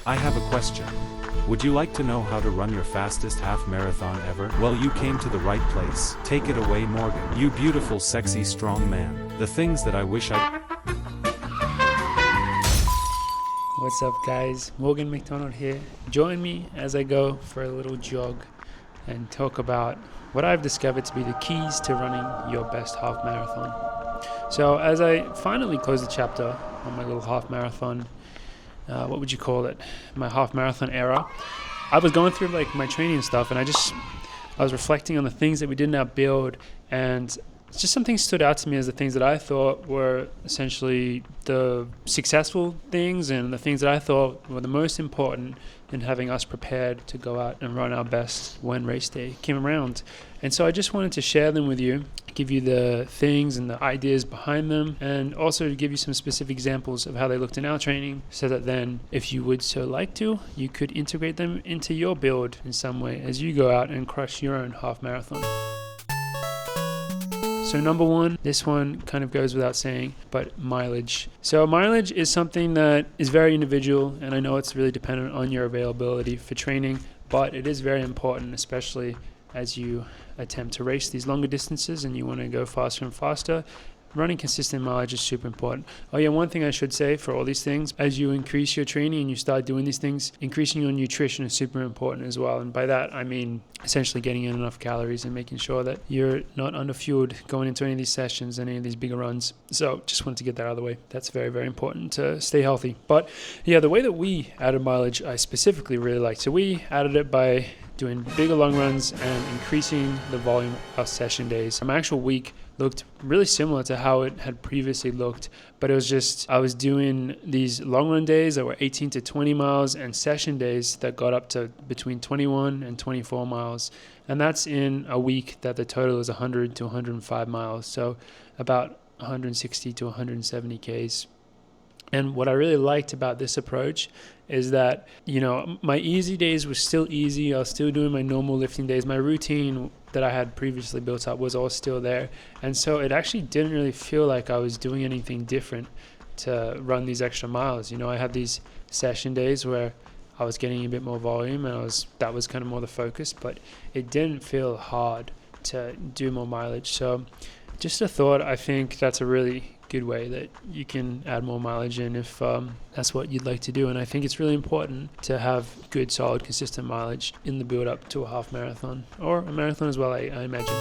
I have a question. Would you like to know how to run your fastest half marathon ever? Well, you came to the right place. Take it away, Morgan. You beautiful, sexy, strong man. The things that I wish I... What's up, guys? Morgan McDonald here. Join me as I go for a little jog and talk about what I've discovered to be the keys to running your best half marathon. So as I finally close the chapter on my little half marathon, what would you call it? My half marathon era. I was going through like my training and stuff, and I was reflecting on the things that we did not build, and just some things stood out to me as the things that I thought were essentially the successful things and the things that I thought were the most important in having us prepared to go out and run our best when race day came around. And so I just wanted to share them with you, give you the things and the ideas behind them, and also to give you some specific examples of how they looked in our training, so that then, if you would so like to, you could integrate them into your build in some way as you go out and crush your own half marathon. So number one, this one kind of goes without saying, but mileage. So mileage is something that is very individual, and I know it's really dependent on your availability for training, but it is very important, especially as you attempt to race these longer distances and you want to go faster and faster. Running consistent mileage is super important. Oh yeah, one thing I should say for all these things, as you increase your training and you start doing these things, increasing your nutrition is super important as well. And by that, I mean essentially getting in enough calories and making sure that you're not underfueled going into any of these sessions, any of these bigger runs. So just wanted to get that out of the way. That's very, very important to stay healthy. But yeah, the way that we added mileage, I specifically really liked. So we added it by doing bigger long runs and increasing the volume of session days. My actual week looked really similar to how it had previously looked, but it was just, I was doing these long run days that were 18 to 20 miles and session days that got up to between 21 and 24 miles. And that's in a week that the total is 100 to 105 miles. So about 160 to 170 Ks. And what I really liked about this approach is that, you know, my easy days were still easy. I was still doing my normal lifting days. My routine that I had previously built up was all still there. And so it actually didn't really feel like I was doing anything different to run these extra miles. You know, I had these session days where I was getting a bit more volume, and that was kind of more the focus, but it didn't feel hard to do more mileage. So just a thought, I think that's a really good way that you can add more mileage in if that's what you'd like to do. And I think it's really important to have good, solid, consistent mileage in the build up to a half marathon or a marathon as well, I imagine.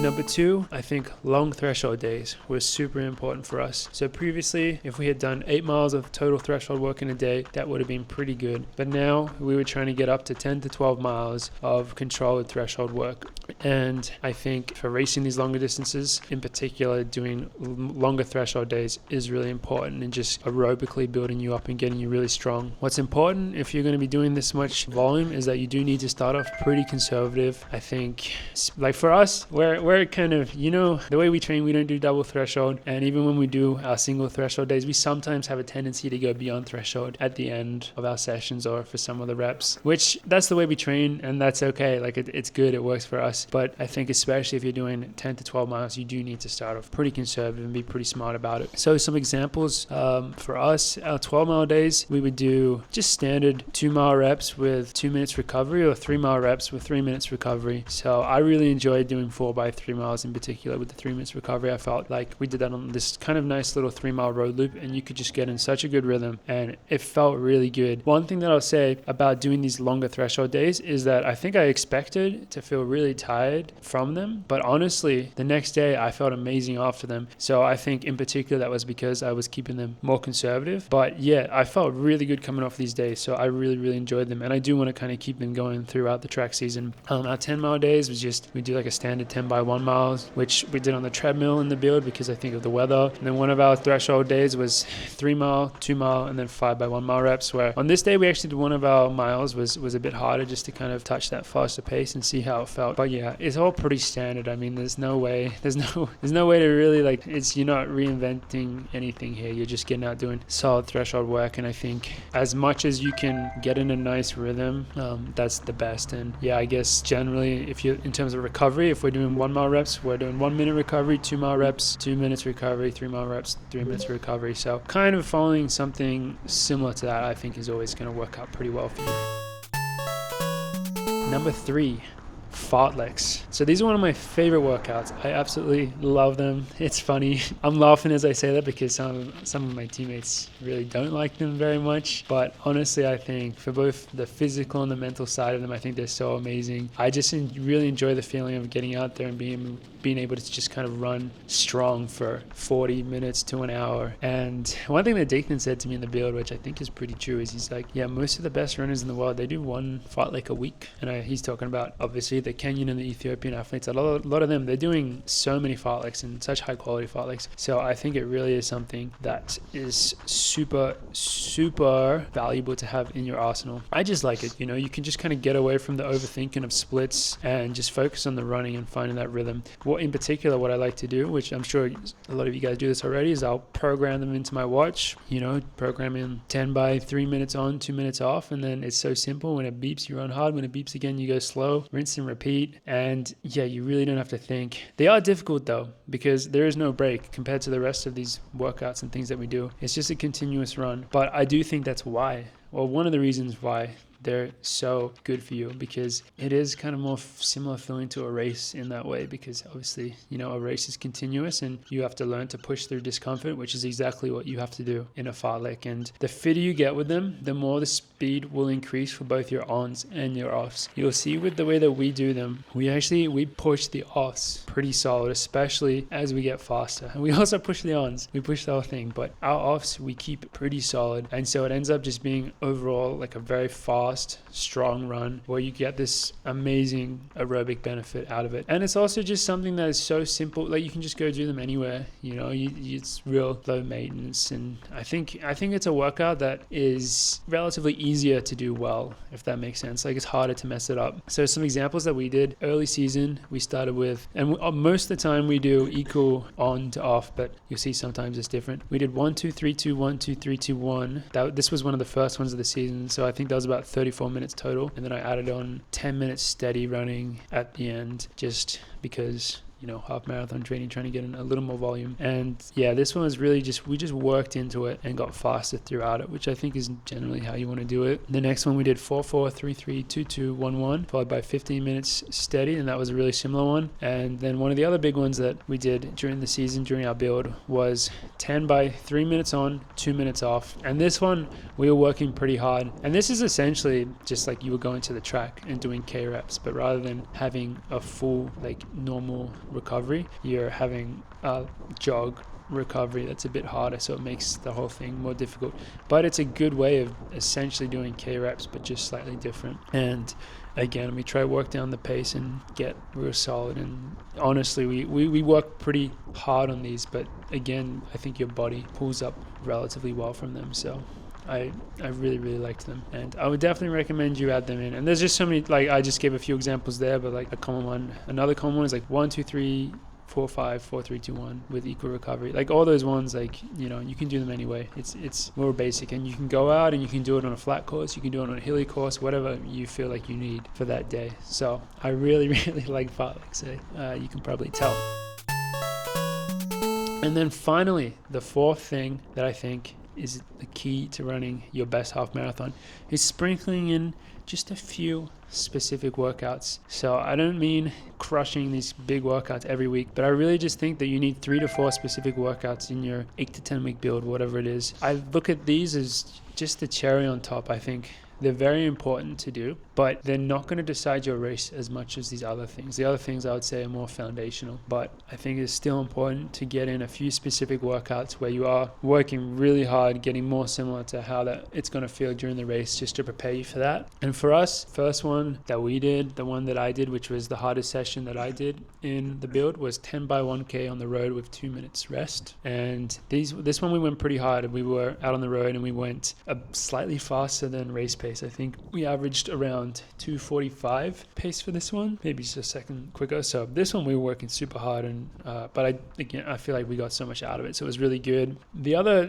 Number two, I think long threshold days were super important for us. So previously, if we had done 8 miles of total threshold work in a day, that would have been pretty good. But now we were trying to get up to 10 to 12 miles of controlled threshold work. And I think for racing these longer distances, in particular, doing longer threshold days is really important and just aerobically building you up and getting you really strong. What's important if you're going to be doing this much volume is that you do need to start off pretty conservative. I think, like for us, we're kind of, you know, the way we train, we don't do double threshold. And even when we do our single threshold days, we sometimes have a tendency to go beyond threshold at the end of our sessions or for some of the reps, which that's the way we train, and that's okay. Like it's good, it works for us. But I think especially if you're doing 10 to 12 miles, you do need to start off pretty conservative and be pretty smart about it. So some examples for us, our 12-mile days, we would do just standard 2-mile reps with 2 minutes recovery, or 3-mile reps with 3 minutes recovery. So I really enjoyed doing 4x3 miles in particular with the 3 minutes recovery. I felt like we did that on this kind of nice little 3-mile road loop, and you could just get in such a good rhythm, and it felt really good. One thing that I'll say about doing these longer threshold days is that I think I expected to feel really tired from them, but honestly, the next day I felt amazing after them. So I think in particular that was because I was keeping them more conservative. But yeah, I felt really good coming off these days, so I really, really enjoyed them, and I do want to kind of keep them going throughout the track season. Our 10-mile days was just, we do like a standard 10x1 miles, which we did on the treadmill in the build because I think of the weather. And then one of our threshold days was 3-mile, 2-mile, and then 5x1 mile reps, where on this day we actually did one of our miles was a bit harder just to kind of touch that faster pace and see how it felt. But yeah, it's all pretty standard. I mean, there's no way to really like, you're not reinventing anything here. You're just getting out doing solid threshold work. And I think as much as you can get in a nice rhythm, that's the best. And yeah, I guess generally, if you're in terms of recovery, if we're doing 1 mile reps, we're doing 1 minute recovery, 2 mile reps, 2 minutes recovery, 3 mile reps, 3 minutes recovery. So kind of following something similar to that, I think is always going to work out pretty well for you. Number 3, fartleks. So these are one of my favorite workouts. I absolutely love them. It's funny. I'm laughing as I say that because some of my teammates really don't like them very much. But honestly, I think for both the physical and the mental side of them, I think they're so amazing. I just really enjoy the feeling of getting out there and being able to just kind of run strong for 40 minutes to an hour. And one thing that Dathan said to me in the build, which I think is pretty true, is he's like, yeah, most of the best runners in the world, they do 1 fartlek a week. And he's talking about obviously the Kenyan and the Ethiopian athletes. A lot of them, they're doing so many fartleks and such high quality fartleks. So I think it really is something that is super, super valuable to have in your arsenal. I just like it. You can just kind of get away from the overthinking of splits and just focus on the running and finding that rhythm. In particular, what I like to do, which I'm sure a lot of you guys do this already, is I'll program them into my watch, program in 10 by 3 minutes on, 2 minutes off. And then it's so simple. When it beeps, you run hard. When it beeps again, you go slow, rinse and repeat. And yeah, you really don't have to think. They are difficult though, because there is no break compared to the rest of these workouts and things that we do. It's just a continuous run. But I do think that's why, or one of the reasons why they're so good for you, because it is kind of more similar feeling to a race in that way, because obviously, a race is continuous and you have to learn to push through discomfort, which is exactly what you have to do in a fartlek. And the fitter you get with them, the more the speed will increase for both your ons and your offs. You'll see with the way that we do them, we push the offs pretty solid, especially as we get faster. And we also push the ons. We push the whole thing, but our offs, we keep it pretty solid. And so it ends up just being overall like a very fast, strong run where you get this amazing aerobic benefit out of it. And it's also just something that is so simple, like you can just go do them anywhere. It's real low maintenance, and I think it's a workout that is relatively easier to do well, if that makes sense. Like it's harder to mess it up. So some examples that we did early season, we started with, and most of the time we do equal on to off, but you'll see sometimes it's different. We did 1 2 3 2 1 2 3 2 1. This was one of the first ones of the season, so I think that was about 34 minutes total, and then I added on 10 minutes steady running at the end, just because half marathon training, trying to get in a little more volume. And yeah, this one was really we just worked into it and got faster throughout it, which I think is generally how you want to do it. The next one we did 4 4 3 3 2 2 1 1, followed by 15 minutes steady, and that was a really similar one. And then one of the other big ones that we did during the season, during our build, was 10 by 3 minutes on, 2 minutes off. And this one we were working pretty hard, and this is essentially just like you were going to the track and doing K reps, but rather than having a full normal recovery, you're having a jog recovery that's a bit harder, so it makes the whole thing more difficult. But it's a good way of essentially doing K reps, but just slightly different. And again, we try to work down the pace and get real solid. And honestly, we work pretty hard on these, but again, I think your body pulls up relatively well from them. So I really, really liked them, and I would definitely recommend you add them in. And there's just so many, I just gave a few examples there, but another common one is 1 2 3 4 5 4 3 2 1 with equal recovery. All those ones, you can do them anyway. It's more basic, and you can go out and you can do it on a flat course, you can do it on a hilly course, whatever you feel like you need for that day. So I really, really like fartleks. You can probably tell. And then finally, the fourth thing that I think is the key to running your best half marathon is sprinkling in just a few specific workouts. So I don't mean crushing these big workouts every week, but I really just think that you need 3 to 4 specific workouts in your 8 to 10 week build, whatever it is. I look at these as just the cherry on top. I think they're very important to do, but they're not going to decide your race as much as these other things. The other things I would say are more foundational, but I think it's still important to get in a few specific workouts where you are working really hard, getting more similar to how it's going to feel during the race, just to prepare you for that. And for us, first one that we did, the one that I did, which was the hardest session that I did in the build, was 10 by 1K on the road with 2 minutes rest. And this one we went pretty hard. We were out on the road and we went slightly faster than race pace. I think we averaged around around 2:45 pace for this one, maybe just a second quicker. So this one we were working super hard, and but I feel like we got so much out of it, so it was really good.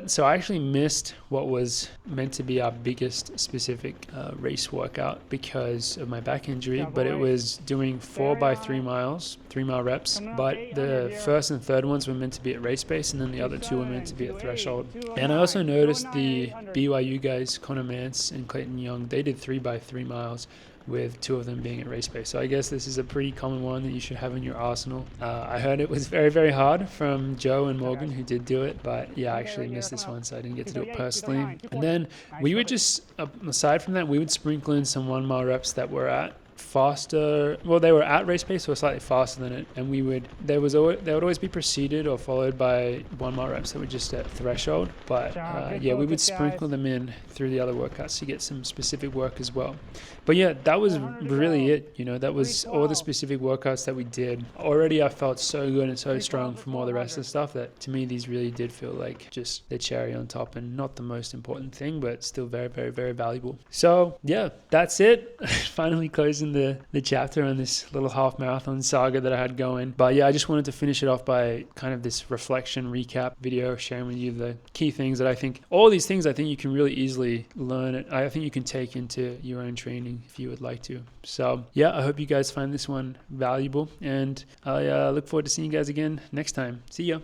So I actually missed what was meant to be our biggest specific race workout because of my back injury, but it was doing 4x3 miles, 3-mile reps. But the first and third ones were meant to be at race pace, and then the other two were meant to be at threshold. And I also noticed the BYU guys, Connor Mance and Clayton Young, they did 3x3 miles, with 2 of them being at race pace. So I guess this is a pretty common one that you should have in your arsenal. I heard it was very, very hard from Joe and Morgan, who did do it, but yeah, I actually missed this one, so I didn't get to do it personally. And then we would just, aside from that, we would sprinkle in some 1-mile reps that were at faster, well, they were at race pace, so slightly faster than it, and they would always be preceded or followed by 1-mile reps that were just at threshold. But yeah, we would sprinkle them in through the other workouts to get some specific work as well. But yeah, that was really it. That was all the specific workouts that we did. Already I felt so good and so strong from all the rest of the stuff that to me these really did feel like just the cherry on top, and not the most important thing, but still very, very, very valuable. So yeah, that's it. Finally closing the chapter on this little half marathon saga that I had going. But yeah, I just wanted to finish it off by kind of this reflection recap video, sharing with you the key things that I think, all these things I think you can really easily learn. I think you can take into your own training if you would like to. So yeah, I hope you guys find this one valuable, and I look forward to seeing you guys again next time. See ya.